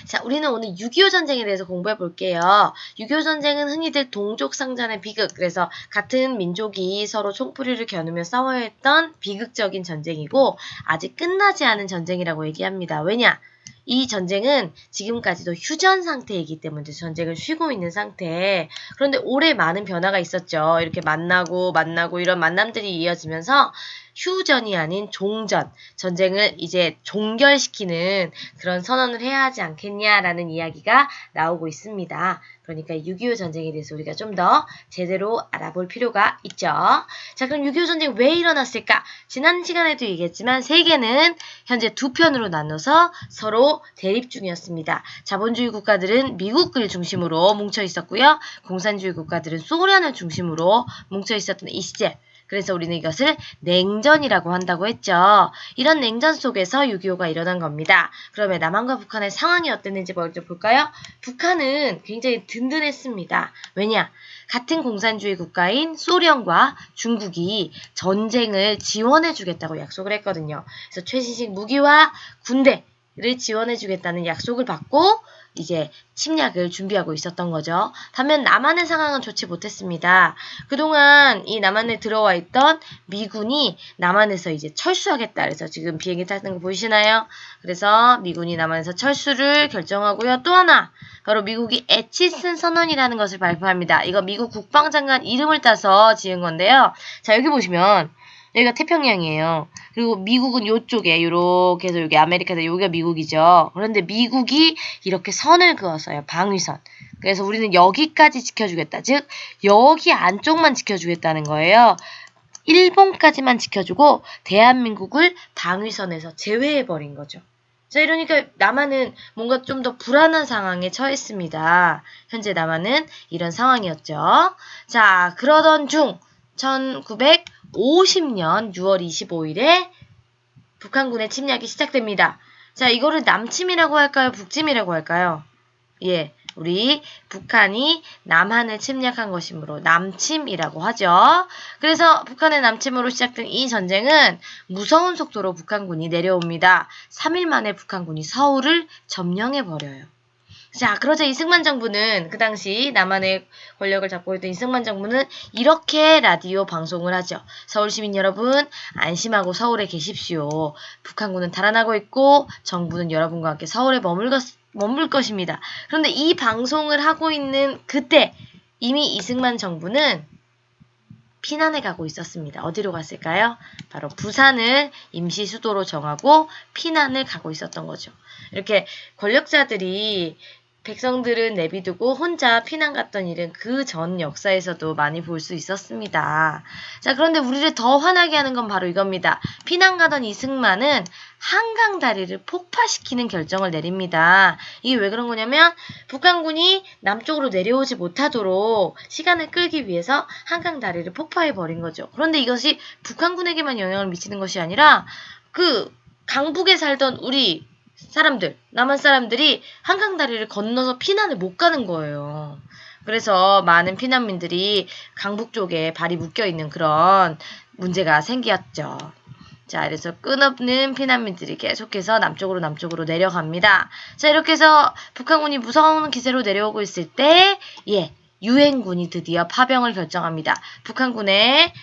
자, 우리는 오늘 6.25 전쟁에 대해서 공부해 볼게요. 6.25 전쟁은 흔히들 동족상잔의 비극, 그래서 같은 민족이 서로 총뿌리를 겨누며 싸워야 했던 비극적인 전쟁이고 아직 끝나지 않은 전쟁이라고 얘기합니다. 왜냐? 이 전쟁은 지금까지도 휴전 상태이기 때문에 전쟁을 쉬고 있는 상태. 그런데 올해 많은 변화가 있었죠. 이렇게 만나고 이런 만남들이 이어지면서 휴전이 아닌 종전, 전쟁을 이제 종결시키는 그런 선언을 해야 하지 않겠냐라는 이야기가 나오고 있습니다. 그러니까 6.25 전쟁에 대해서 우리가 좀 더 제대로 알아볼 필요가 있죠. 자, 그럼 6.25 전쟁 왜 일어났을까? 지난 시간에도 얘기했지만 세계는 현재 두 편으로 나눠서 서로 대립 중이었습니다. 자본주의 국가들은 미국을 중심으로 뭉쳐 있었고요. 공산주의 국가들은 소련을 중심으로 뭉쳐 있었던 이 시절. 그래서 우리는 이것을 냉전이라고 한다고 했죠. 이런 냉전 속에서 6.25가 일어난 겁니다. 그러면 남한과 북한의 상황이 어땠는지 먼저 볼까요? 북한은 굉장히 든든했습니다. 왜냐? 같은 공산주의 국가인 소련과 중국이 전쟁을 지원해주겠다고 약속을 했거든요. 그래서 최신식 무기와 군대를 지원해주겠다는 약속을 받고 이제 침략을 준비하고 있었던 거죠. 반면 남한의 상황은 좋지 못했습니다. 그동안 이 남한에 들어와 있던 미군이 남한에서 이제 철수하겠다. 그래서 지금 비행기 타는 거 보이시나요? 그래서 미군이 남한에서 철수를 결정하고요. 또 하나 바로 미국이 에치슨 선언이라는 것을 발표합니다. 이거 미국 국방장관 이름을 따서 지은 건데요. 자, 여기 보시면 여기가 태평양이에요. 그리고 미국은 요쪽에 요렇게 해서 여기 아메리카다 여기가 미국이죠. 그런데 미국이 이렇게 선을 그었어요. 방위선. 그래서 우리는 여기까지 지켜주겠다. 즉 여기 안쪽만 지켜주겠다는 거예요. 일본까지만 지켜주고 대한민국을 방위선에서 제외해버린 거죠. 자, 이러니까 남한은 뭔가 좀 더 불안한 상황에 처했습니다. 현재 남한은 이런 상황이었죠. 자, 그러던 중 1950년 6월 25일에 북한군의 침략이 시작됩니다. 자, 이거를 남침이라고 할까요? 북침이라고 할까요? 예, 우리 북한이 남한을 침략한 것이므로 남침이라고 하죠. 그래서 북한의 남침으로 시작된 이 전쟁은 무서운 속도로 북한군이 내려옵니다. 3일 만에 북한군이 서울을 점령해버려요. 자, 그러자 이승만 정부는 그 당시 남한의 권력을 잡고 있던 이승만 정부는 이렇게 라디오 방송을 하죠. 서울 시민 여러분, 안심하고 서울에 계십시오. 북한군은 달아나고 있고 정부는 여러분과 함께 서울에 머물 것입니다. 그런데 이 방송을 하고 있는 그때 이미 이승만 정부는 피난해 가고 있었습니다. 어디로 갔을까요? 바로 부산을 임시 수도로 정하고 피난을 가고 있었던 거죠. 이렇게 권력자들이 백성들은 내비두고 혼자 피난 갔던 일은 그 전 역사에서도 많이 볼 수 있었습니다. 자, 그런데 우리를 더 화나게 하는 건 바로 이겁니다. 피난 가던 이승만은 한강 다리를 폭파시키는 결정을 내립니다. 이게 왜 그런 거냐면 북한군이 남쪽으로 내려오지 못하도록 시간을 끌기 위해서 한강 다리를 폭파해버린 거죠. 그런데 이것이 북한군에게만 영향을 미치는 것이 아니라 그 강북에 살던 우리 사람들, 남한 사람들이 한강 다리를 건너서 피난을 못 가는 거예요. 그래서 많은 피난민들이 강북 쪽에 발이 묶여있는 그런 문제가 생겼죠. 자, 그래서 끝없는 피난민들이 계속해서 남쪽으로 내려갑니다. 자, 이렇게 해서 북한군이 무서운 기세로 내려오고 있을 때, 유엔군이 드디어 파병을 결정합니다. 북한군의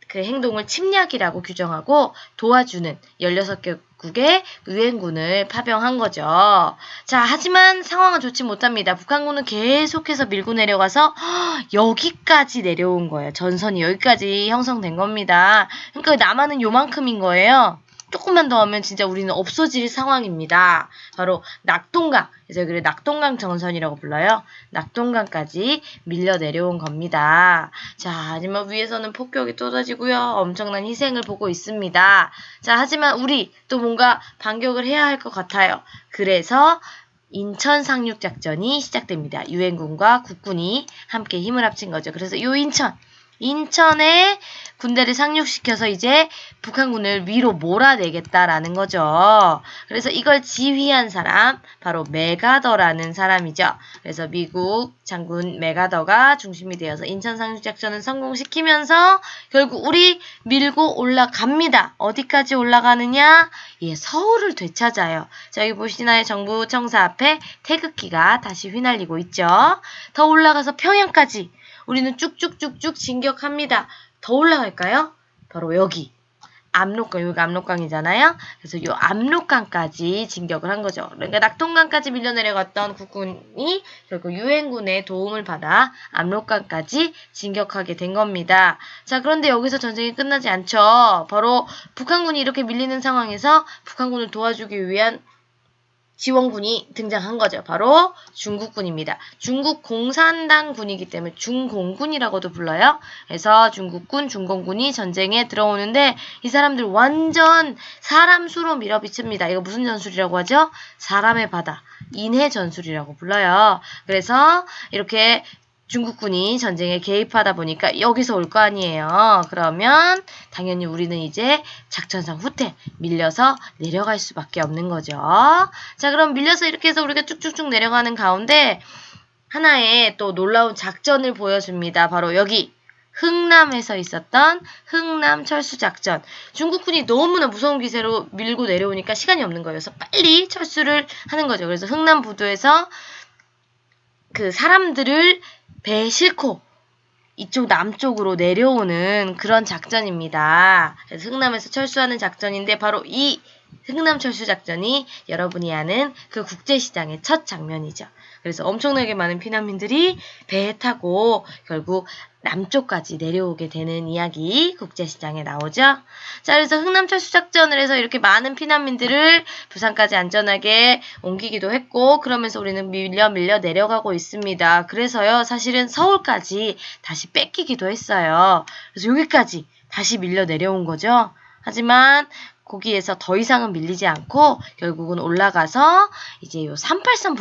그 행동을 침략이라고 규정하고 도와주는 16개국의 유엔군을 파병한 거죠. 자, 하지만 상황은 좋지 못합니다. 북한군은 계속해서 밀고 내려가서 여기까지 내려온 거예요. 전선이 여기까지 형성된 겁니다. 그러니까 남한은 요만큼인 거예요. 조금만 더 하면 진짜 우리는 없어질 상황입니다. 바로 낙동강, 그래서 여기를 낙동강 전선이라고 불러요. 낙동강까지 밀려 내려온 겁니다. 자, 하지만 위에서는 폭격이 쏟아지고요. 엄청난 희생을 보고 있습니다. 자, 하지만 우리 또 뭔가 반격을 해야 할 것 같아요. 그래서 인천 상륙작전이 시작됩니다. 유엔군과 국군이 함께 힘을 합친 거죠. 그래서 요 인천, 인천에 군대를 상륙시켜서 이제 북한군을 위로 몰아내겠다라는 거죠. 그래서 이걸 지휘한 사람 바로 메가더라는 사람이죠. 그래서 미국 장군 메가더가 중심이 되어서 인천 상륙작전을 성공시키면서 결국 우리 밀고 올라갑니다. 어디까지 올라가느냐? 예, 서울을 되찾아요. 자, 여기 보시나요? 정부 청사 앞에 태극기가 다시 휘날리고 있죠. 더 올라가서 평양까지 우리는 쭉쭉쭉쭉 진격합니다. 더 올라갈까요? 바로 여기 압록강, 여기가 압록강이잖아요. 그래서 이 압록강까지 진격을 한 거죠. 그러니까 낙동강까지 밀려 내려갔던 국군이 결국 유엔군의 도움을 받아 압록강까지 진격하게 된 겁니다. 자, 그런데 여기서 전쟁이 끝나지 않죠. 바로 북한군이 이렇게 밀리는 상황에서 북한군을 도와주기 위한 지원군이 등장한 거죠. 바로 중국군입니다. 중국 공산당군이기 때문에 중공군이라고도 불러요. 그래서 중국군, 중공군이 전쟁에 들어오는데 이 사람들 완전 사람 수로 밀어비칩니다. 이거 무슨 전술이라고 하죠? 사람의 바다, 인해 전술이라고 불러요. 그래서 이렇게 중국군이 전쟁에 개입하다 보니까 여기서 올 거 아니에요. 그러면 당연히 우리는 이제 작전상 후퇴, 밀려서 내려갈 수밖에 없는 거죠. 자, 그럼 밀려서 이렇게 해서 우리가 쭉쭉쭉 내려가는 가운데 하나의 또 놀라운 작전을 보여줍니다. 바로 여기 흥남에서 있었던 흥남 철수작전. 중국군이 너무나 무서운 기세로 밀고 내려오니까 시간이 없는 거예요. 그래서 빨리 철수를 하는 거죠. 그래서 흥남 부두에서 그 사람들을 배에 싣고 이쪽 남쪽으로 내려오는 그런 작전입니다. 그래서 흥남에서 철수하는 작전인데 바로 이 흥남 철수 작전이 여러분이 아는 그 국제시장의 첫 장면이죠. 그래서 엄청나게 많은 피난민들이 배에 타고 결국 남쪽까지 내려오게 되는 이야기 국제시장에 나오죠. 자, 그래서 흥남철수작전을 해서 이렇게 많은 피난민들을 부산까지 안전하게 옮기기도 했고 그러면서 우리는 밀려 내려가고 있습니다. 그래서요, 사실은 서울까지 다시 뺏기기도 했어요. 그래서 여기까지 다시 밀려 내려온 거죠. 하지만 거기에서 더 이상은 밀리지 않고 결국은 올라가서 이제 요 383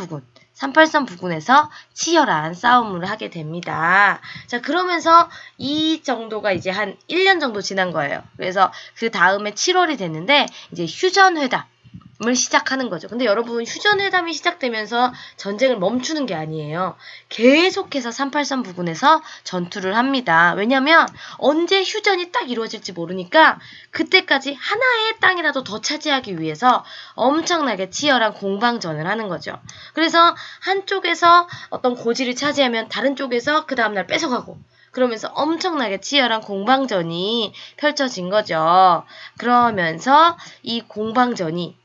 부근에서 치열한 싸움을 하게 됩니다. 자, 그러면서 이 정도가 이제 한 1년 정도 지난 거예요. 그래서 그 다음에 7월이 됐는데 이제 휴전회담을 시작하는 거죠. 근데 여러분, 휴전회담이 시작되면서 전쟁을 멈추는 게 아니에요. 계속해서 383 부근에서 전투를 합니다. 왜냐면 언제 휴전이 딱 이루어질지 모르니까 그때까지 하나의 땅이라도 더 차지하기 위해서 엄청나게 치열한 공방전을 하는 거죠. 그래서 한쪽에서 어떤 고지를 차지하면 다른 쪽에서 그 다음날 뺏어가고 그러면서 엄청나게 치열한 공방전이 펼쳐진 거죠. 그러면서 이 공방전이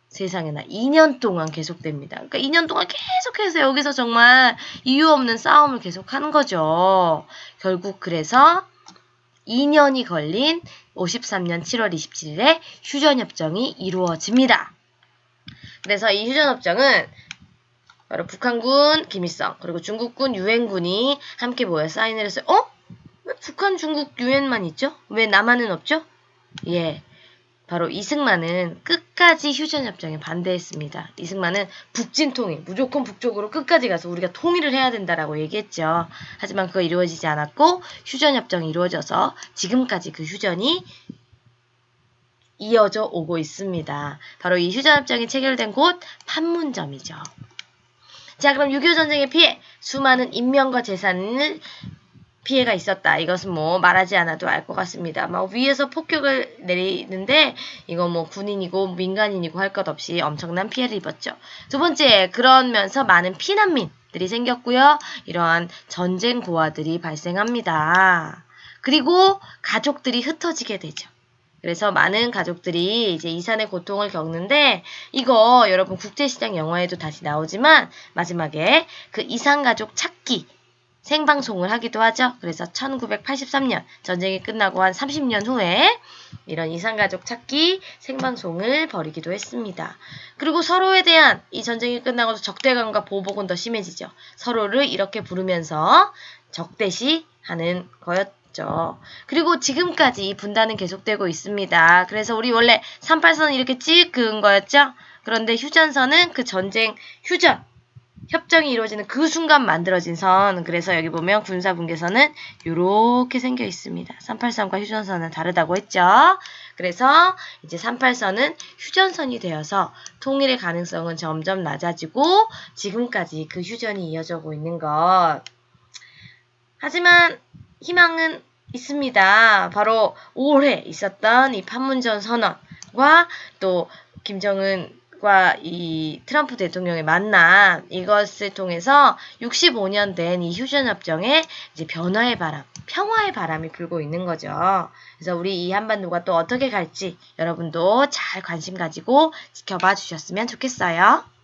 세상에나 2년 동안 계속됩니다. 그러니까 2년 동안 계속해서 여기서 정말 이유 없는 싸움을 계속하는 거죠. 결국 그래서 2년이 걸린 53년 7월 27일에 휴전협정이 이루어집니다. 그래서 이 휴전협정은 바로 북한군 김일성 그리고 중국군 유엔군이 함께 모여 사인을 했어요. 왜 북한, 중국, 유엔만 있죠? 왜 남한은 없죠? 예. 바로 이승만은 끝까지 휴전협정에 반대했습니다. 이승만은 북진통일, 무조건 북쪽으로 끝까지 가서 우리가 통일을 해야 된다라고 얘기했죠. 하지만 그거 이루어지지 않았고 휴전협정이 이루어져서 지금까지 그 휴전이 이어져 오고 있습니다. 바로 이 휴전협정이 체결된 곳 판문점이죠. 자, 그럼 6.25 전쟁의 피해, 수많은 인명과 재산을 피해가 있었다. 이것은 뭐 말하지 않아도 알 것 같습니다. 막 위에서 폭격을 내리는데 이거 뭐 군인이고 민간인이고 할 것 없이 엄청난 피해를 입었죠. 두 번째, 그러면서 많은 피난민들이 생겼고요. 이러한 전쟁 고아들이 발생합니다. 그리고 가족들이 흩어지게 되죠. 그래서 많은 가족들이 이제 이산의 고통을 겪는데 이거 여러분 국제시장 영화에도 다시 나오지만 마지막에 그 이산가족 찾기 생방송을 하기도 하죠. 그래서 1983년 전쟁이 끝나고 한 30년 후에 이런 이산가족 찾기 생방송을 벌이기도 했습니다. 그리고 서로에 대한 이 전쟁이 끝나고도 적대감과 보복은 더 심해지죠. 서로를 이렇게 부르면서 적대시하는 거였죠. 그리고 지금까지 이 분단은 계속되고 있습니다. 그래서 우리 원래 38선은 이렇게 쭉 그은 거였죠. 그런데 휴전선은 그 전쟁 휴전 협정이 이루어지는 그 순간 만들어진 선. 그래서 여기 보면 군사분계선은 이렇게 생겨 있습니다. 383과 휴전선은 다르다고 했죠. 그래서 이제 383선은 휴전선이 되어서 통일의 가능성은 점점 낮아지고 지금까지 그 휴전이 이어져 오고 있는 것. 하지만 희망은 있습니다. 바로 올해 있었던 이 판문점 선언과 또 김정은과 이 트럼프 대통령의 만남, 이것을 통해서 65년 된 이 휴전협정에 이제 변화의 바람, 평화의 바람이 불고 있는 거죠. 그래서 우리 이 한반도가 또 어떻게 갈지 여러분도 잘 관심 가지고 지켜봐 주셨으면 좋겠어요.